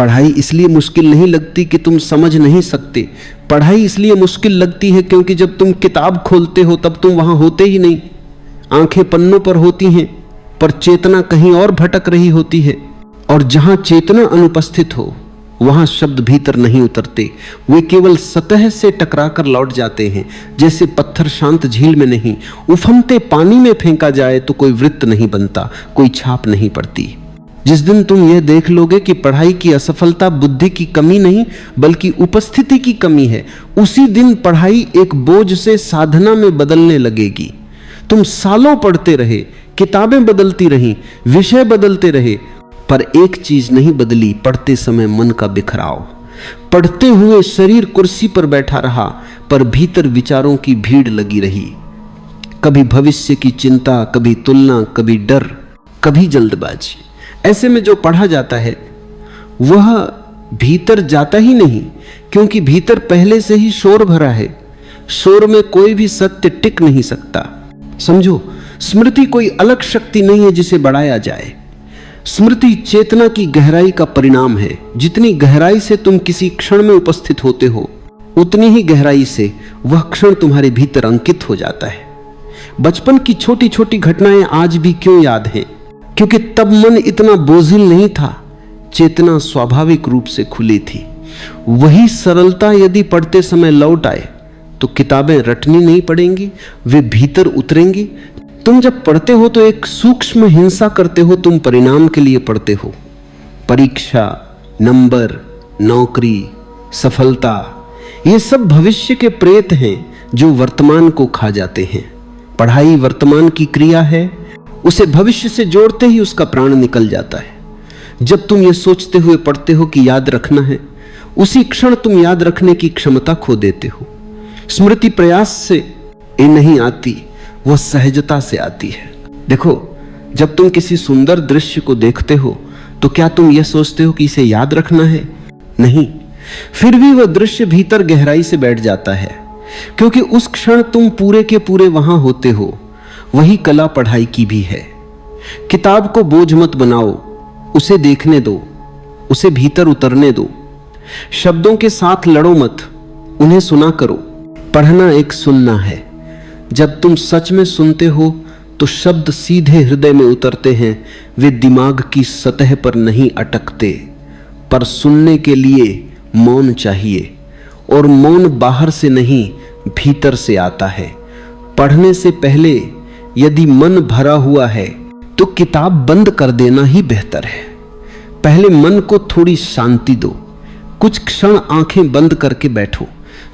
पढ़ाई इसलिए मुश्किल नहीं लगती कि तुम समझ नहीं सकते, पढ़ाई इसलिए मुश्किल लगती है क्योंकि जब तुम किताब खोलते हो तब तुम वहां होते ही नहीं। आंखें पन्नों पर होती हैं पर चेतना कहीं और भटक रही होती है, और जहां चेतना अनुपस्थित हो वहां शब्द भीतर नहीं उतरते, वे केवल सतह से टकराकर लौट जाते हैं। जैसे पत्थर शांत झील में नहीं, उफनते पानी में फेंका जाए तो कोई वृत्त नहीं बनता, कोई छाप नहीं पड़ती। जिस दिन तुम यह देख लोगे कि पढ़ाई की असफलता बुद्धि की कमी नहीं बल्कि उपस्थिति की कमी है, उसी दिन पढ़ाई एक बोझ से साधना में बदलने लगेगी। तुम सालों पढ़ते रहे, किताबें बदलती रहीं, विषय बदलते रहे, पर एक चीज नहीं बदली, पढ़ते समय मन का बिखराव। पढ़ते हुए शरीर कुर्सी पर बैठा रहा पर भीतर विचारों की भीड़ लगी रही। कभी भविष्य की चिंता, कभी तुलना, कभी डर, कभी जल्दबाजी। ऐसे में जो पढ़ा जाता है वह भीतर जाता ही नहीं, क्योंकि भीतर पहले से ही शोर भरा है। शोर में कोई भी सत्य टिक नहीं सकता। समझो, स्मृति कोई अलग शक्ति नहीं है जिसे बढ़ाया जाए। स्मृति चेतना की गहराई का परिणाम है। जितनी गहराई से तुम किसी क्षण में उपस्थित होते हो, उतनी ही गहराई से वह क्षण तुम्हारे भीतर अंकित हो जाता है। बचपन की छोटी छोटी घटनाएं आज भी क्यों याद हैं? क्योंकि तब मन इतना बोझिल नहीं था, चेतना स्वाभाविक रूप से खुली थी। वही सरलता यदि पढ़ते समय लौट आए तो किताबें रटनी नहीं पड़ेंगी, वे भीतर उतरेंगी। तुम जब पढ़ते हो तो एक सूक्ष्म हिंसा करते हो। तुम परिणाम के लिए पढ़ते हो, परीक्षा, नंबर, नौकरी, सफलता, ये सब भविष्य के प्रेत हैं जो वर्तमान को खा जाते हैं। पढ़ाई वर्तमान की क्रिया है, उसे भविष्य से जोड़ते ही उसका प्राण निकल जाता है। जब तुम ये सोचते हुए पढ़ते हो कि याद रखना है, उसी क्षण तुम याद रखने की क्षमता खो देते हो। स्मृति प्रयास से ये नहीं आती, वह सहजता से आती है। देखो, जब तुम किसी सुंदर दृश्य को देखते हो तो क्या तुम यह सोचते हो कि इसे याद रखना है? नहीं, फिर भी वह दृश्य भीतर गहराई से बैठ जाता है, क्योंकि उस क्षण तुम पूरे के पूरे वहां होते हो। वही कला पढ़ाई की भी है। किताब को बोझ मत बनाओ, उसे देखने दो, उसे भीतर उतरने दो। शब्दों के साथ लड़ो मत, उन्हें सुना करो। पढ़ना एक सुनना है। जब तुम सच में सुनते हो तो शब्द सीधे हृदय में उतरते हैं, वे दिमाग की सतह पर नहीं अटकते। पर सुनने के लिए मौन चाहिए, और मौन बाहर से नहीं भीतर से आता है। पढ़ने से पहले यदि मन भरा हुआ है तो किताब बंद कर देना ही बेहतर है। पहले मन को थोड़ी शांति दो। कुछ क्षण आंखें बंद करके बैठो,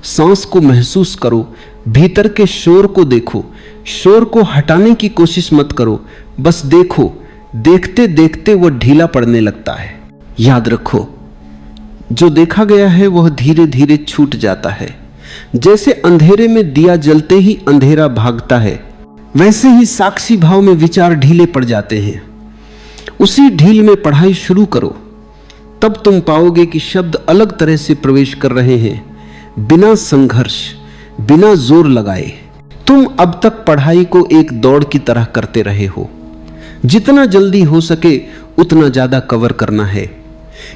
सांस को महसूस करो, भीतर के शोर को देखो। शोर को हटाने की कोशिश मत करो, बस देखो। देखते देखते वह ढीला पड़ने लगता है। याद रखो, जो देखा गया है वह धीरे धीरे छूट जाता है। जैसे अंधेरे में दिया जलते ही अंधेरा भागता है, वैसे ही साक्षी भाव में विचार ढीले पड़ जाते हैं। उसी ढील में पढ़ाई शुरू करो, तब तुम पाओगे कि शब्द अलग तरह से प्रवेश कर रहे हैं, बिना संघर्ष, बिना जोर लगाए। तुम अब तक पढ़ाई को एक दौड़ की तरह करते रहे हो। जितना जल्दी हो सके उतना ज्यादा कवर करना है।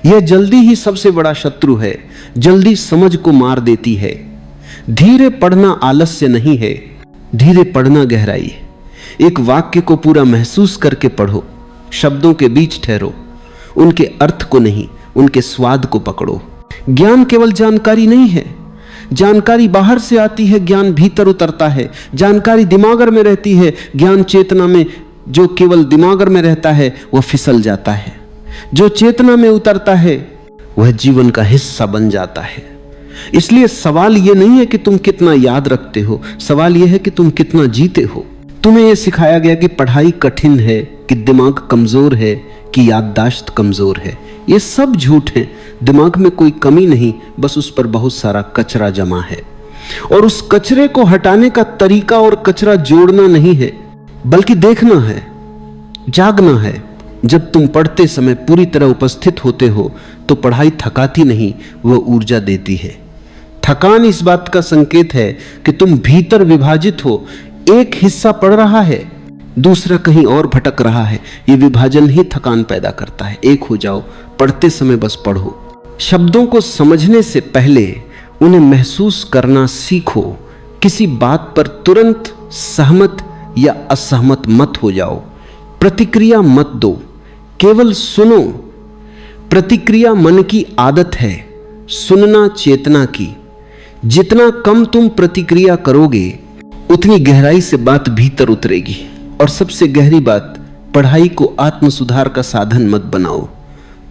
यह जल्दी ही सबसे बड़ा शत्रु है, जल्दी समझ को मार देती है। धीरे पढ़ना आलस्य नहीं है, धीरे पढ़ना गहराई। एक वाक्य को पूरा महसूस करके पढ़ो, शब्दों के बीच ठहरो, उनके अर्थ को नहीं, उनके स्वाद को पकड़ो। ज्ञान केवल जानकारी नहीं है, जानकारी बाहर से आती है, ज्ञान भीतर उतरता है। जानकारी दिमाग में रहती है, ज्ञान चेतना में। जो केवल दिमाग में रहता है वह फिसल जाता है, जो चेतना में उतरता है वह जीवन का हिस्सा बन जाता है। इसलिए सवाल यह नहीं है कि तुम कितना याद रखते हो, सवाल यह है कि तुम कितना जीते हो। तुम्हें यह सिखाया गया कि पढ़ाई कठिन है, कि दिमाग कमजोर है, कि याददाश्त कमजोर है। ये सब झूठ है। दिमाग में कोई कमी नहीं, बस उस पर बहुत सारा कचरा जमा है, और उस कचरे को हटाने का तरीका और कचरा जोड़ना नहीं है, बल्कि देखना है, जागना है। जब तुम पढ़ते समय पूरी तरह उपस्थित होते हो तो पढ़ाई थकाती नहीं, वह ऊर्जा देती है। थकान इस बात का संकेत है कि तुम भीतर विभाजित हो। एक हिस्सा पढ़ रहा है, दूसरा कहीं और भटक रहा है। यह विभाजन ही थकान पैदा करता है। एक हो जाओ पढ़ते समय बस पढ़ो। शब्दों को समझने से पहले उन्हें महसूस करना सीखो। किसी बात पर तुरंत सहमत या असहमत मत हो जाओ। प्रतिक्रिया मत दो, केवल सुनो। प्रतिक्रिया मन की आदत है, सुनना चेतना की। जितना कम तुम प्रतिक्रिया करोगे उतनी गहराई से बात भीतर उतरेगी। और सबसे गहरी बात, पढ़ाई को आत्म सुधार का साधन मत बनाओ।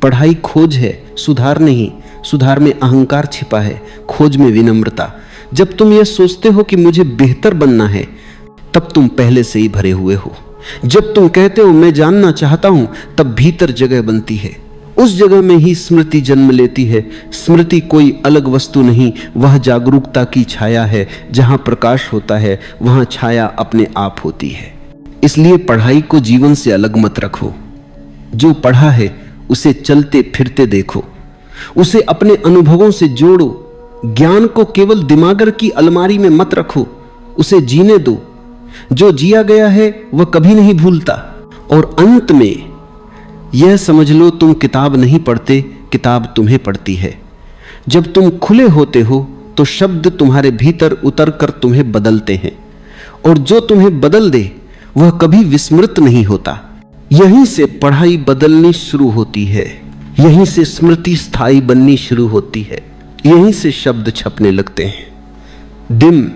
पढ़ाई खोज है, सुधार नहीं। सुधार में अहंकार छिपा है, खोज में विनम्रता। जब तुम यह सोचते हो कि मुझे बेहतर बनना है, तब तुम पहले से ही भरे हुए हो। जब तुम कहते हो मैं जानना चाहता हूं, तब भीतर जगह बनती है। उस जगह में ही स्मृति जन्म लेती है। स्मृति कोई अलग वस्तु नहीं, वह जागरूकता की छाया है। जहां प्रकाश होता है वहां छाया अपने आप होती है। इसलिए पढ़ाई को जीवन से अलग मत रखो। जो पढ़ा है उसे चलते फिरते देखो, उसे अपने अनुभवों से जोड़ो। ज्ञान को केवल दिमागर की अलमारी में मत रखो, उसे जीने दो। जो जिया गया है वह कभी नहीं भूलता। और अंत में यह समझ लो, तुम किताब नहीं पढ़ते, किताब तुम्हें पढ़ती है। जब तुम खुले होते हो तो शब्द तुम्हारे भीतर उतरकर तुम्हें बदलते हैं, और जो तुम्हें बदल दे वह कभी विस्मृत नहीं होता। यहीं से पढ़ाई बदलनी शुरू होती है, यहीं से स्मृति स्थायी बननी शुरू होती है, यहीं से शब्द छपने लगते हैं। दिम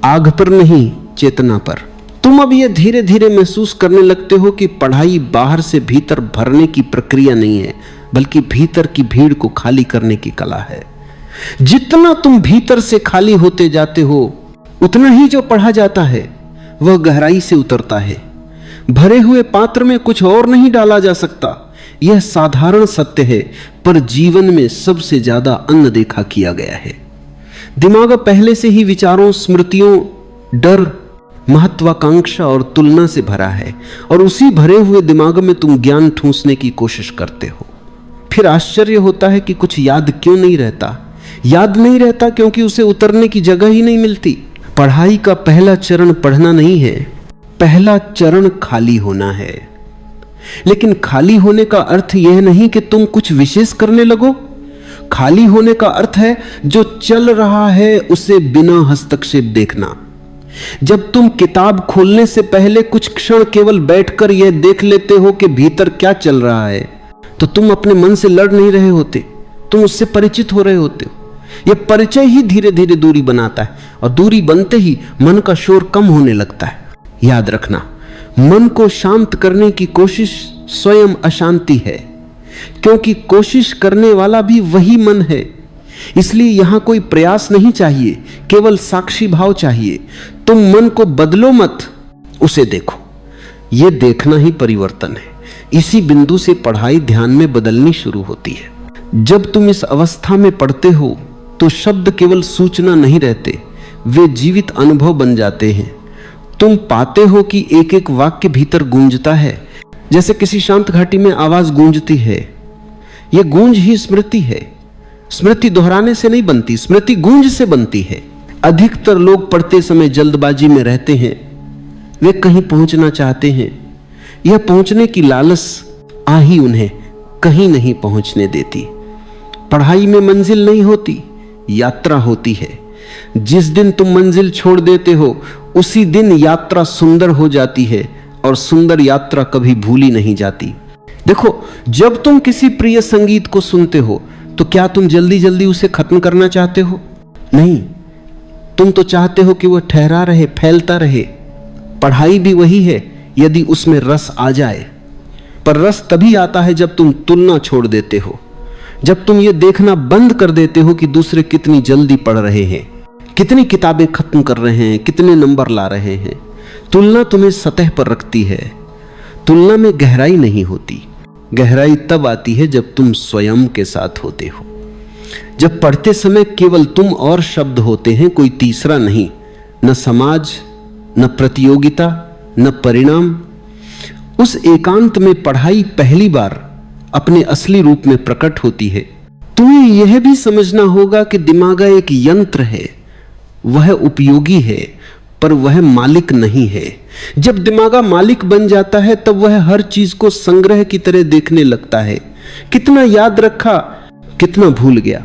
आग पर नहीं, चेतना पर। तुम अब यह धीरे धीरे महसूस करने लगते हो कि पढ़ाई बाहर से भीतर भरने की प्रक्रिया नहीं है, बल्कि भीतर की भीड़ को खाली करने की कला है। जितना तुम भीतर से खाली होते जाते हो, उतना ही जो पढ़ा जाता है वह गहराई से उतरता है। भरे हुए पात्र में कुछ और नहीं डाला जा सकता। यह साधारण सत्य है, पर जीवन में सबसे ज्यादा अनदेखा किया गया है। दिमाग पहले से ही विचारों, स्मृतियों, डर, महत्वाकांक्षा और तुलना से भरा है, और उसी भरे हुए दिमाग में तुम ज्ञान ठूंसने की कोशिश करते हो। फिर आश्चर्य होता है कि कुछ याद क्यों नहीं रहता। याद नहीं रहता क्योंकि उसे उतरने की जगह ही नहीं मिलती। पढ़ाई का पहला चरण पढ़ना नहीं है, पहला चरण खाली होना है। लेकिन खाली होने का अर्थ यह नहीं कि तुम कुछ विशेष करने लगो। खाली होने का अर्थ है जो चल रहा है उसे बिना हस्तक्षेप देखना। जब तुम किताब खोलने से पहले कुछ क्षण केवल बैठकर यह देख लेते हो कि भीतर क्या चल रहा है, तो तुम अपने मन से लड़ नहीं रहे होते, तुम उससे परिचित हो रहे होते हो। यह परिचय ही धीरे धीरे दूरी बनाता है, और दूरी बनते ही मन का शोर कम होने लगता है। याद रखना, मन को शांत करने की कोशिश स्वयं अशांति है, क्योंकि कोशिश करने वाला भी वही मन है। इसलिए यहां कोई प्रयास नहीं चाहिए, केवल साक्षी भाव चाहिए। तुम मन को बदलो मत, उसे देखो। यह देखना ही परिवर्तन है। इसी बिंदु से पढ़ाई ध्यान में बदलनी शुरू होती है। जब तुम इस अवस्था में पढ़ते हो तो शब्द केवल सूचना नहीं रहते, वे जीवित अनुभव बन जाते हैं। तुम पाते हो कि एक एक वाक्य भीतर गूंजता है, जैसे किसी शांत घाटी में आवाज गूंजती है। यह गूंज ही स्मृति है। स्मृति दोहराने से नहीं बनती, स्मृति गूंज से बनती है। अधिकतर लोग पढ़ते समय जल्दबाजी में रहते हैं। वे कहीं पहुंचना चाहते हैं, यह पहुंचने की लालस आ ही उन्हें कहीं नहीं पहुंचने देती। पढ़ाई में मंजिल नहीं होती, यात्रा होती है। जिस दिन तुम मंजिल छोड़ देते हो उसी दिन यात्रा सुंदर हो जाती है, और सुंदर यात्रा कभी भूली नहीं जाती। देखो, जब तुम किसी प्रिय संगीत को सुनते हो तो क्या तुम जल्दी जल्दी उसे खत्म करना चाहते हो? नहीं, तुम तो चाहते हो कि वह ठहरा रहे, फैलता रहे। पढ़ाई भी वही है, यदि उसमें रस आ जाए। पर रस तभी आता है जब तुम तुलना छोड़ देते हो, जब तुम ये देखना बंद कर देते हो कि दूसरे कितनी जल्दी पढ़ रहे हैं, कितनी किताबें खत्म कर रहे हैं, कितने नंबर ला रहे हैं। तुलना तुम्हें सतह पर रखती है। तुलना में गहराई नहीं होती। गहराई तब आती है जब तुम स्वयं के साथ होते हो। जब पढ़ते समय केवल तुम और शब्द होते हैं, कोई तीसरा नहीं, न समाज, न प्रतियोगिता, न परिणाम। उस एकांत में पढ़ाई पहली बार अपने असली रूप में प्रकट होती है। तुम्हें यह भी समझना होगा कि दिमाग एक यंत्र है, वह उपयोगी है, पर वह मालिक नहीं है। जब दिमाग मालिक बन जाता है तब वह हर चीज को संग्रह की तरह देखने लगता है। कितना याद रखा, कितना भूल गया।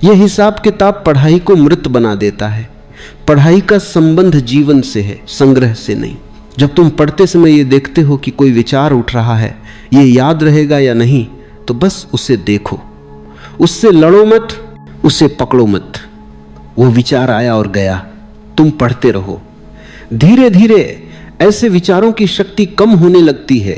यह हिसाब किताब पढ़ाई को मृत बना देता है। पढ़ाई का संबंध जीवन से है, संग्रह से नहीं। जब तुम पढ़ते समय ये देखते हो कि कोई विचार उठ रहा है, ये याद रहेगा या नहीं, तो बस उसे देखो, उससे लड़ो मत, उसे पकड़ो मत। वो विचार आया और गया, तुम पढ़ते रहो। धीरे धीरे ऐसे विचारों की शक्ति कम होने लगती है,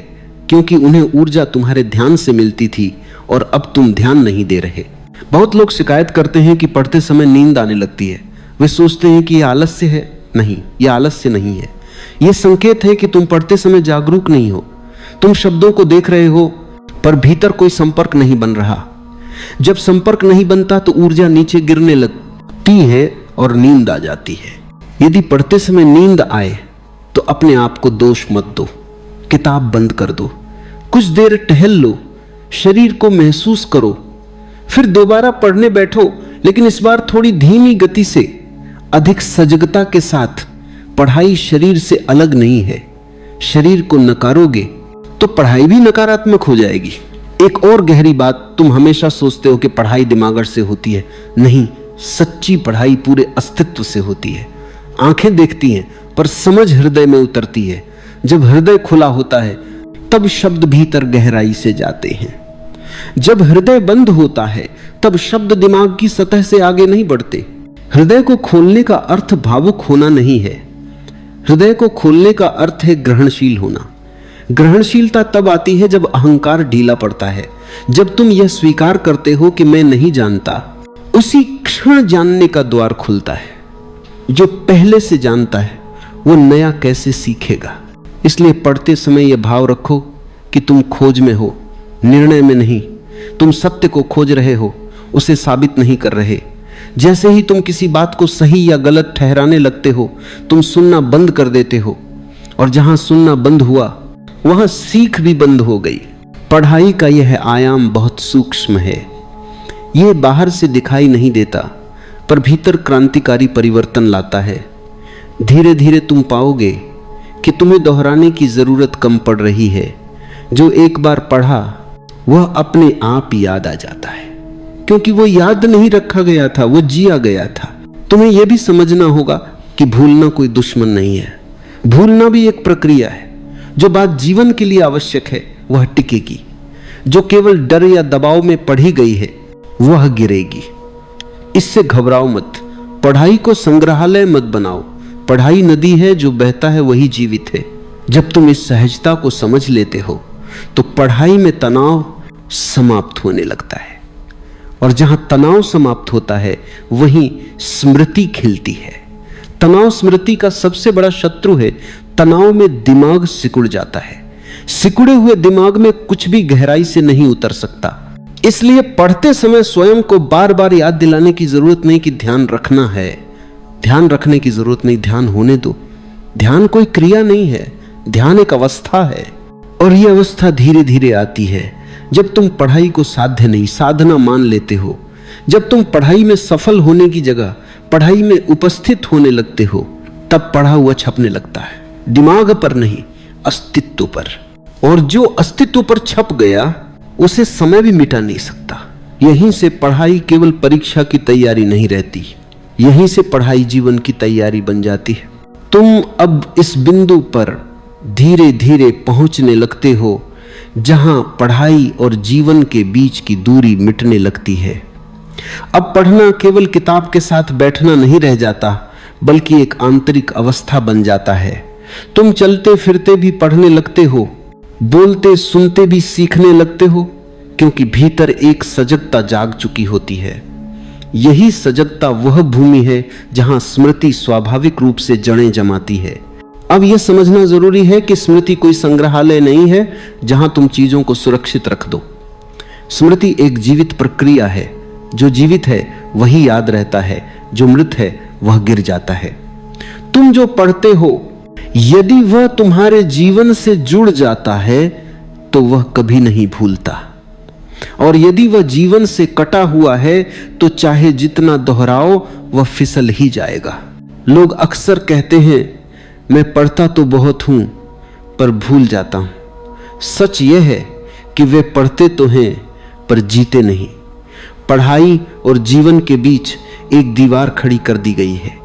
क्योंकि उन्हें ऊर्जा तुम्हारे ध्यान से मिलती थी और अब तुम ध्यान नहीं दे रहे। बहुत लोग शिकायत करते हैं कि पढ़ते समय नींद आने लगती है। वे सोचते हैं कि यह आलस्य है। नहीं, यह आलस्य नहीं है। यह संकेत है कि तुम पढ़ते समय जागरूक नहीं हो। तुम शब्दों को देख रहे हो, पर भीतर कोई संपर्क नहीं बन रहा। जब संपर्क नहीं बनता तो ऊर्जा नीचे गिरने लगती है और नींद आ जाती है। यदि पढ़ते समय नींद आए तो अपने आप को दोष मत दो, किताब बंद कर दो, कुछ देर टहल लो, शरीर को महसूस करो, फिर दोबारा पढ़ने बैठो, लेकिन इस बार थोड़ी धीमी गति से, अधिक सजगता के साथ। पढ़ाई शरीर से अलग नहीं है। शरीर को नकारोगे तो पढ़ाई भी नकारात्मक हो जाएगी। एक और गहरी बात, तुम हमेशा सोचते हो कि पढ़ाई दिमाग से होती है। नहीं, सच्ची पढ़ाई पूरे अस्तित्व से होती है। आंखें देखती हैं पर समझ हृदय में उतरती है। जब हृदय खुला होता है तब शब्द भीतर गहराई से जाते हैं। जब हृदय बंद होता है तब शब्द दिमाग की सतह से आगे नहीं बढ़ते। हृदय को खोलने का अर्थ भावुक होना नहीं है। हृदय को खोलने का अर्थ है ग्रहणशील होना। ग्रहणशीलता तब आती है जब अहंकार ढीला पड़ता है, जब तुम यह स्वीकार करते हो कि मैं नहीं जानता। उसी क्षण जानने का द्वार खुलता है। जो पहले से जानता है वो नया कैसे सीखेगा। इसलिए पढ़ते समय यह भाव रखो कि तुम खोज में हो, निर्णय में नहीं। तुम सत्य को खोज रहे हो, उसे साबित नहीं कर रहे। जैसे ही तुम किसी बात को सही या गलत ठहराने लगते हो, तुम सुनना बंद कर देते हो, और जहां सुनना बंद हुआ वहां सीख भी बंद हो गई। पढ़ाई का यह आयाम बहुत सूक्ष्म है। यह बाहर से दिखाई नहीं देता, पर भीतर क्रांतिकारी परिवर्तन लाता है। धीरे धीरे तुम पाओगे कि तुम्हें दोहराने की जरूरत कम पड़ रही है। जो एक बार पढ़ा वह अपने आप याद आ जाता है, क्योंकि वो याद नहीं रखा गया था, वो जिया गया था। तुम्हें यह भी समझना होगा कि भूलना कोई दुश्मन नहीं है। भूलना भी एक प्रक्रिया है। जो बात जीवन के लिए आवश्यक है वह टिकेगी। जो केवल डर या दबाव में पढ़ी गई है वह गिरेगी। इससे घबराओ मत। पढ़ाई को संग्रहालय मत बनाओ। पढ़ाई नदी है, जो बहता है वही जीवित है। जब तुम इस सहजता को समझ लेते हो तो पढ़ाई में तनाव समाप्त होने लगता है, और जहां तनाव समाप्त होता है वहीं स्मृति खिलती है। तनाव स्मृति का सबसे बड़ा शत्रु है। तनाव में दिमाग सिकुड़ जाता है। सिकुड़े हुए दिमाग में कुछ भी गहराई से नहीं उतर सकता। इसलिए पढ़ते समय स्वयं को बार बार याद दिलाने की जरूरत नहीं कि ध्यान रखना है। ध्यान रखने की जरूरत नहीं, ध्यान होने दो। ध्यान कोई क्रिया नहीं है, ध्यान एक अवस्था है, और यह अवस्था धीरे धीरे आती है जब तुम पढ़ाई को साध्य नहीं, साधना मान लेते हो। जब तुम पढ़ाई में सफल होने की जगह पढ़ाई में उपस्थित होने लगते हो, तब पढ़ा हुआ छपने लगता है, दिमाग पर नहीं, अस्तित्व पर। और जो अस्तित्व पर छप गया उसे समय भी मिटा नहीं सकता। यहीं से पढ़ाई केवल परीक्षा की तैयारी नहीं रहती, यहीं से पढ़ाई जीवन की तैयारी बन जाती है। तुम अब इस बिंदु पर धीरे धीरे पहुंचने लगते हो जहां पढ़ाई और जीवन के बीच की दूरी मिटने लगती है। अब पढ़ना केवल किताब के साथ बैठना नहीं रह जाता, बल्कि एक आंतरिक अवस्था बन जाता है। तुम चलते फिरते भी पढ़ने लगते हो, बोलते सुनते भी सीखने लगते हो, क्योंकि भीतर एक सजगता जाग चुकी होती है। यही सजगता वह भूमि है जहां स्मृति स्वाभाविक रूप से जड़ें जमाती है। अब यह समझना जरूरी है कि स्मृति कोई संग्रहालय नहीं है जहां तुम चीजों को सुरक्षित रख दो। स्मृति एक जीवित प्रक्रिया है। जो जीवित है वही याद रहता है, जो मृत है वह गिर जाता है। तुम जो पढ़ते हो, यदि वह तुम्हारे जीवन से जुड़ जाता है तो वह कभी नहीं भूलता, और यदि वह जीवन से कटा हुआ है तो चाहे जितना दोहराओ वह फिसल ही जाएगा। लोग अक्सर कहते हैं मैं पढ़ता तो बहुत हूं पर भूल जाता हूं। सच यह है कि वे पढ़ते तो हैं पर जीते नहीं। पढ़ाई और जीवन के बीच एक दीवार खड़ी कर दी गई है।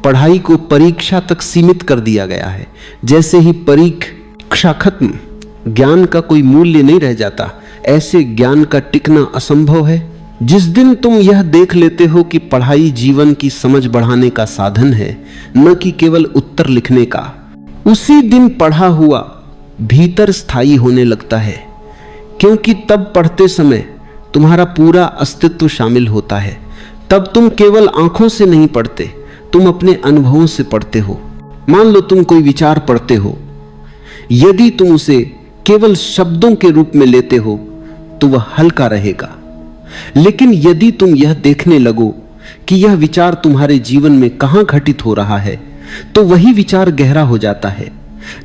पढ़ाई को परीक्षा तक सीमित कर दिया गया है। जैसे ही परीक्षा खत्म, ज्ञान का कोई मूल्य नहीं रह जाता। ऐसे ज्ञान का टिकना असंभव है। जिस दिन तुम यह देख लेते हो कि पढ़ाई जीवन की समझ बढ़ाने का साधन है, न कि केवल उत्तर लिखने का, उसी दिन पढ़ा हुआ भीतर स्थायी होने लगता है। क्योंकि तब पढ़ते समय तुम्हारा पूरा अस्तित्व शामिल होता है। तब तुम केवल आंखों से नहीं पढ़ते, तुम अपने अनुभवों से पढ़ते हो। मान लो तुम कोई विचार पढ़ते हो, यदि तुम उसे केवल शब्दों के रूप में लेते हो तो वह हल्का रहेगा। लेकिन यदि तुम यह देखने लगो कि यह विचार तुम्हारे जीवन में कहां घटित हो रहा है, तो वही विचार गहरा हो जाता है।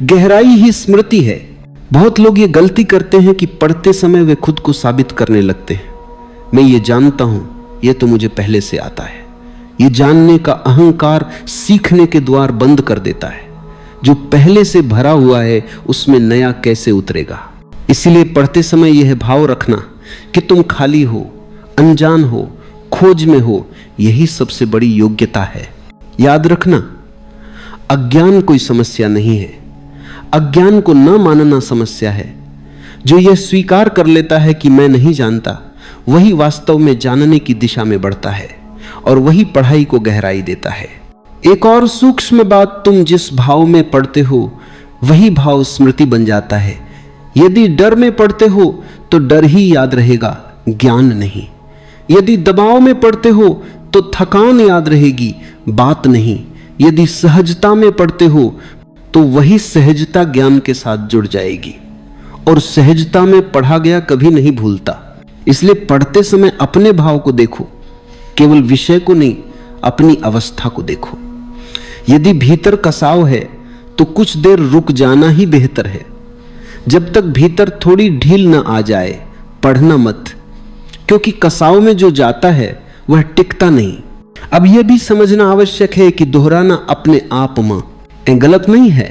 गहराई ही स्मृति है। बहुत लोग ये गलती करते हैं कि पढ़ते समय वे खुद को साबित करने लगते हैं। मैं ये जानता हूं, ये तो मुझे पहले से आता है। ये जानने का अहंकार सीखने के द्वार बंद कर देता है। जो पहले से भरा हुआ है उसमें नया कैसे उतरेगा। इसलिए पढ़ते समय यह भाव रखना कि तुम खाली हो, अनजान हो, खोज में हो, यही सबसे बड़ी योग्यता है। याद रखना, अज्ञान कोई समस्या नहीं है। अज्ञान को न मानना समस्या है। जो यह स्वीकार कर लेता है कि मैं नहीं जानता, वही वास्तव में जानने की दिशा में बढ़ता है और वही पढ़ाई को गहराई देता है। एक और सूक्ष्म बात, तुम जिस भाव में पढ़ते हो वही भाव स्मृति बन जाता है। यदि डर में पढ़ते हो तो डर ही याद रहेगा, ज्ञान नहीं। यदि दबाव में पढ़ते हो तो थकान याद रहेगी, बात नहीं। यदि सहजता में पढ़ते हो तो वही सहजता ज्ञान के साथ जुड़ जाएगी। और सहजता में पढ़ा गया कभी नहीं भूलता। इसलिए पढ़ते समय अपने भाव को देखो, केवल विषय को नहीं, अपनी अवस्था को देखो। यदि भीतर कसाव है तो कुछ देर रुक जाना ही बेहतर है। जब तक भीतर थोड़ी ढील न आ जाए पढ़ना मत, क्योंकि कसाव में जो जाता है वह टिकता नहीं। अब यह भी समझना आवश्यक है कि दोहराना अपने आप में गलत नहीं है,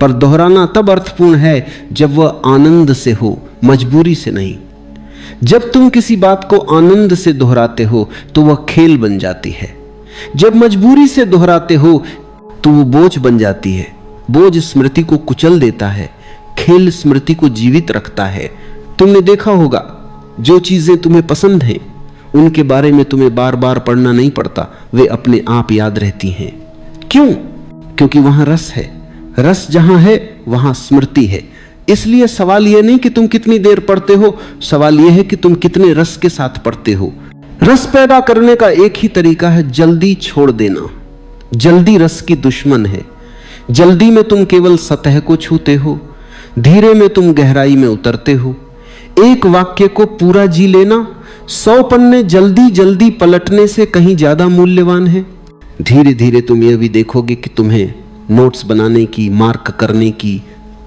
पर दोहराना तब अर्थपूर्ण है जब वह आनंद से हो, मजबूरी से नहीं। जब तुम किसी बात को आनंद से दोहराते हो तो वह खेल बन जाती है। जब मजबूरी से दोहराते हो तो वो बोझ बन जाती है। बोझ स्मृति को कुचल देता है, खेल स्मृति को जीवित रखता है। तुमने देखा होगा, जो चीजें तुम्हें पसंद हैं उनके बारे में तुम्हें बार बार पढ़ना नहीं पड़ता, वे अपने आप याद रहती हैं। क्यों? क्योंकि वहां रस है। रस जहां है वहां स्मृति है। इसलिए सवाल यह नहीं कि तुम कितनी देर पढ़ते हो, सवाल यह है कि तुम कितने रस के साथ पढ़ते हो। रस पैदा करने का एक ही तरीका है, जल्दी छोड़ देना। जल्दी रस की दुश्मन है। जल्दी में तुम केवल सतह को छूते हो, धीरे में तुम गहराई में उतरते हो। एक वाक्य को पूरा जी लेना 100 पन्ने जल्दी जल्दी पलटने से कहीं ज्यादा मूल्यवान है। धीरे धीरे तुम यह भी देखोगे कि तुम्हें नोट्स बनाने की, मार्क करने की,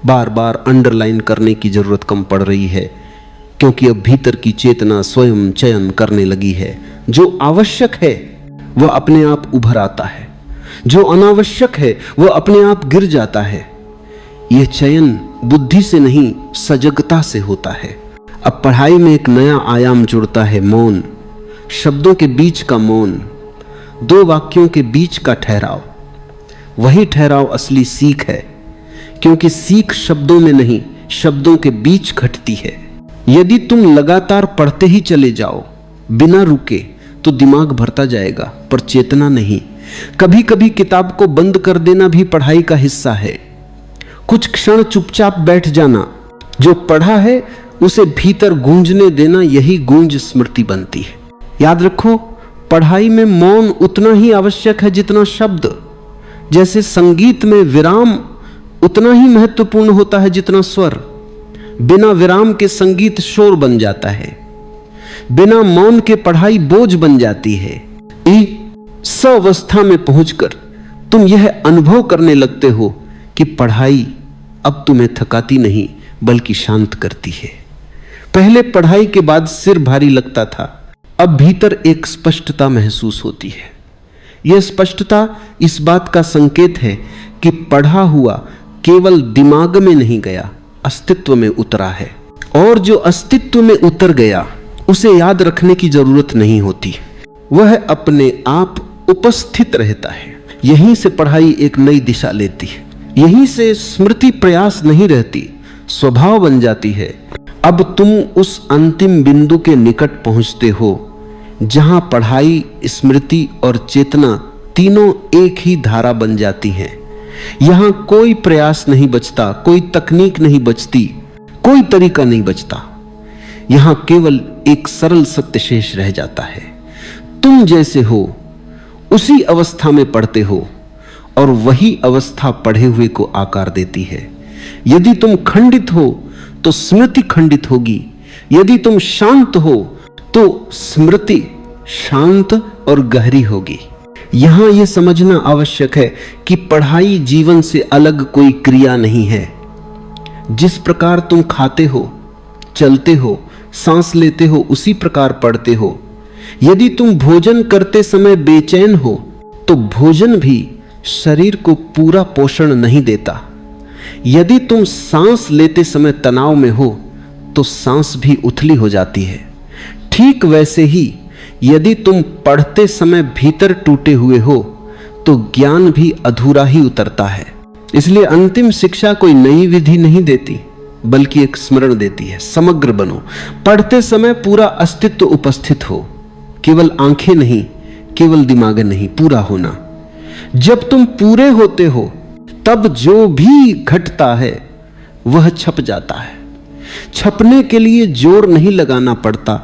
बार बार अंडरलाइन करने की जरूरत कम पड़ रही है, क्योंकि अब भीतर की चेतना स्वयं चयन करने लगी है। जो आवश्यक है वह अपने आप उभर आता है, जो अनावश्यक है वह अपने आप गिर जाता है। यह चयन बुद्धि से नहीं, सजगता से होता है। अब पढ़ाई में एक नया आयाम जुड़ता है, मौन। शब्दों के बीच का मौन, दो वाक्यों के बीच का ठहराव। वही ठहराव असली सीख है, क्योंकि सीख शब्दों में नहीं, शब्दों के बीच घटती है। यदि तुम लगातार पढ़ते ही चले जाओ बिना रुके तो दिमाग भरता जाएगा, पर चेतना नहीं। कभी कभी किताब को बंद कर देना भी पढ़ाई का हिस्सा है। कुछ क्षण चुपचाप बैठ जाना, जो पढ़ा है उसे भीतर गूंजने देना, यही गूंज स्मृति बनती है। याद रखो, पढ़ाई में मौन उतना ही आवश्यक है जितना शब्द। जैसे संगीत में विराम उतना ही महत्वपूर्ण होता है जितना स्वर। बिना विराम के संगीत शोर बन जाता है, बिना मौन के पढ़ाई बोझ बन जाती है। इस अवस्था में पहुंचकर तुम यह अनुभव करने लगते हो कि पढ़ाई अब तुम्हें थकाती नहीं बल्कि शांत करती है। पहले पढ़ाई के बाद सिर भारी लगता था, अब भीतर एक स्पष्टता महसूस होती है। यह स्पष्टता इस बात का संकेत है कि पढ़ा हुआ केवल दिमाग में नहीं गया, अस्तित्व में उतरा है। और जो अस्तित्व में उतर गया उसे याद रखने की जरूरत नहीं होती, वह अपने आप उपस्थित रहता है। यहीं से पढ़ाई एक नई दिशा लेती है, यहीं से स्मृति प्रयास नहीं रहती, स्वभाव बन जाती है। अब तुम उस अंतिम बिंदु के निकट पहुंचते हो जहां पढ़ाई, स्मृति और चेतना तीनों एक ही धारा बन जाती हैं। यहां कोई प्रयास नहीं बचता, कोई तकनीक नहीं बचती, कोई तरीका नहीं बचता। यहां केवल एक सरल सत्य शेष रह जाता है। तुम जैसे हो उसी अवस्था में पढ़ते हो और वही अवस्था पढ़े हुए को आकार देती है। यदि तुम खंडित हो तो स्मृति खंडित होगी, यदि तुम शांत हो तो स्मृति शांत और गहरी होगी। यहां यह समझना आवश्यक है कि पढ़ाई जीवन से अलग कोई क्रिया नहीं है। जिस प्रकार तुम खाते हो, चलते हो, सांस लेते हो, उसी प्रकार पढ़ते हो। यदि तुम भोजन करते समय बेचैन हो तो भोजन भी शरीर को पूरा पोषण नहीं देता। यदि तुम सांस लेते समय तनाव में हो तो सांस भी उथली हो जाती है। ठीक वैसे ही यदि तुम पढ़ते समय भीतर टूटे हुए हो तो ज्ञान भी अधूरा ही उतरता है। इसलिए अंतिम शिक्षा कोई नई विधि नहीं देती, बल्कि एक स्मरण देती है। समग्र बनो। पढ़ते समय पूरा अस्तित्व उपस्थित हो, केवल आंखें नहीं, केवल दिमाग नहीं, पूरा होना। जब तुम पूरे होते हो तब जो भी घटता है वह छप जाता है। छपने के लिए जोर नहीं लगाना पड़ता,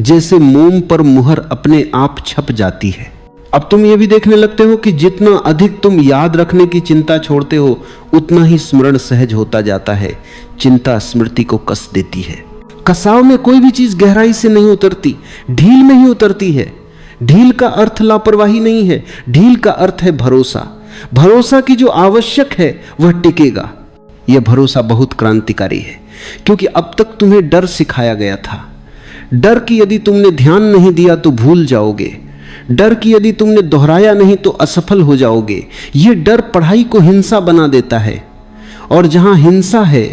जैसे मोम पर मुहर अपने आप छप जाती है। अब तुम ये भी देखने लगते हो कि जितना अधिक तुम याद रखने की चिंता छोड़ते हो उतना ही स्मरण सहज होता जाता है। चिंता स्मृति को कस देती है। कसाव में कोई भी चीज गहराई से नहीं उतरती, ढील में ही उतरती है। ढील का अर्थ लापरवाही नहीं है, ढील का अर्थ है भरोसा। भरोसा की जो आवश्यक है वह टिकेगा। यह भरोसा बहुत क्रांतिकारी है, क्योंकि अब तक तुम्हें डर सिखाया गया था। डर की यदि तुमने ध्यान नहीं दिया तो भूल जाओगे, डर की यदि तुमने दोहराया नहीं तो असफल हो जाओगे। यह डर पढ़ाई को हिंसा बना देता है, और जहां हिंसा है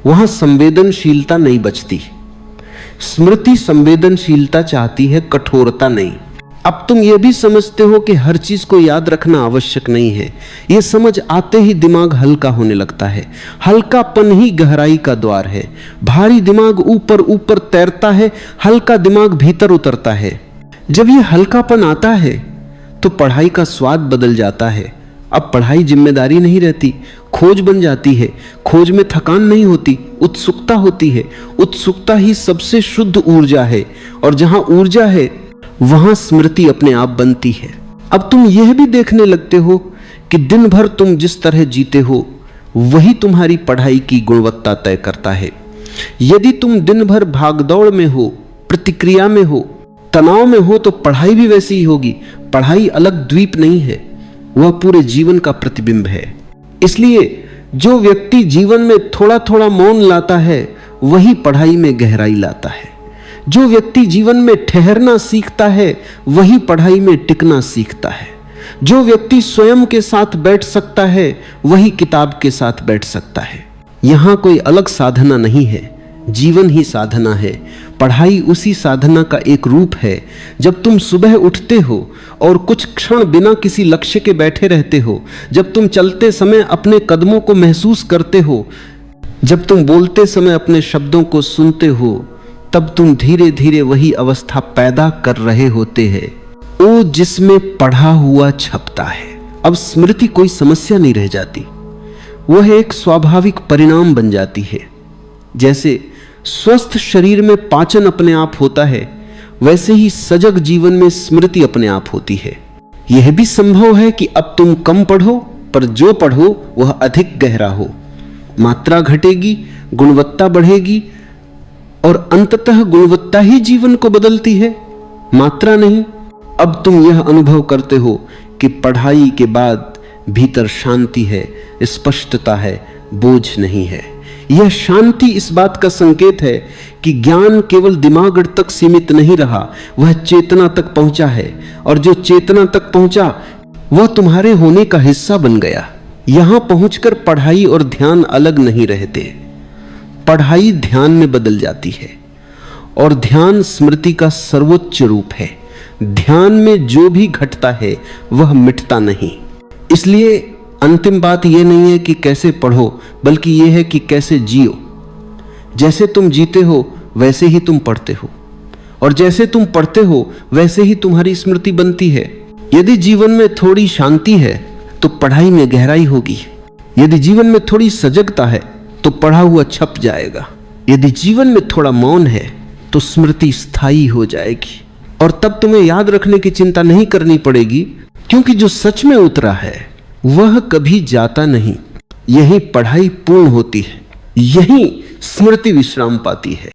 वहां संवेदनशीलता नहीं बचती। स्मृति संवेदनशीलता चाहती है, कठोरता नहीं। अब तुम यह भी समझते हो कि हर चीज को याद रखना आवश्यक नहीं है। यह समझ आते ही दिमाग हल्का होने लगता है। हल्कापन ही गहराई का द्वार है। भारी दिमाग ऊपर ऊपर तैरता है, हल्का दिमाग भीतर उतरता है। जब यह हल्कापन आता है तो पढ़ाई का स्वाद बदल जाता है। अब पढ़ाई जिम्मेदारी नहीं रहती, खोज बन जाती है। खोज में थकान नहीं होती, उत्सुकता होती है। उत्सुकता ही सबसे शुद्ध ऊर्जा है, और जहां ऊर्जा है वहां स्मृति अपने आप बनती है। अब तुम यह भी देखने लगते हो कि दिन भर तुम जिस तरह जीते हो वही तुम्हारी पढ़ाई की गुणवत्ता तय करता है। यदि तुम दिन भर भागदौड़ में हो, प्रतिक्रिया में हो, तनाव में हो, तो पढ़ाई भी वैसी ही होगी। पढ़ाई अलग द्वीप नहीं है, वह पूरे जीवन का प्रतिबिंब है। इसलिए जो व्यक्ति जीवन में थोड़ा थोड़ा मौन लाता है वही पढ़ाई में गहराई लाता है। जो व्यक्ति जीवन में ठहरना सीखता है वही पढ़ाई में टिकना सीखता है। जो व्यक्ति स्वयं के साथ बैठ सकता है वही किताब के साथ बैठ सकता है। यहां कोई अलग साधना नहीं है, जीवन ही साधना है। पढ़ाई उसी साधना का एक रूप है। जब तुम सुबह उठते हो और कुछ क्षण बिना किसी लक्ष्य के बैठे रहते हो, जब तुम चलते समय अपने कदमों को महसूस करते हो, जब तुम बोलते समय अपने शब्दों को सुनते हो, तब तुम धीरे धीरे वही अवस्था पैदा कर रहे होते हैं वो जिसमें पढ़ा हुआ छपता है। अब स्मृति कोई समस्या नहीं रह जाती, वह एक स्वाभाविक परिणाम बन जाती है। जैसे स्वस्थ शरीर में पाचन अपने आप होता है, वैसे ही सजग जीवन में स्मृति अपने आप होती है। यह भी संभव है कि अब तुम कम पढ़ो, पर जो पढ़ो वह अधिक गहरा हो। मात्रा घटेगी, गुणवत्ता बढ़ेगी, और अंततः गुणवत्ता ही जीवन को बदलती है, मात्रा नहीं। अब तुम यह अनुभव करते हो कि पढ़ाई के बाद भीतर शांति है, स्पष्टता है, बोझ नहीं है। यह शांति इस बात का संकेत है कि ज्ञान केवल दिमाग तक सीमित नहीं रहा, वह चेतना तक पहुंचा है, और जो चेतना तक पहुंचा वह तुम्हारे होने का हिस्सा बन गया। यहां पहुंचकर पढ़ाई और ध्यान अलग नहीं रहते। पढ़ाई ध्यान में बदल जाती है और ध्यान स्मृति का सर्वोच्च रूप है। ध्यान में जो भी घटता है वह मिटता नहीं। इसलिए अंतिम बात यह नहीं है कि कैसे पढ़ो, बल्कि यह है कि कैसे जियो। जैसे तुम जीते हो वैसे ही तुम पढ़ते हो, और जैसे तुम पढ़ते हो वैसे ही तुम्हारी स्मृति बनती है। यदि जीवन में थोड़ी शांति है तो पढ़ाई में गहराई होगी। यदि जीवन में थोड़ी सजगता है तो पढ़ा हुआ छप जाएगा। यदि जीवन में थोड़ा मौन है तो स्मृति स्थायी हो जाएगी, और तब तुम्हें याद रखने की चिंता नहीं करनी पड़ेगी, क्योंकि जो सच में उतरा है वह कभी जाता नहीं। यही पढ़ाई पूर्ण होती है, यही स्मृति विश्राम पाती है।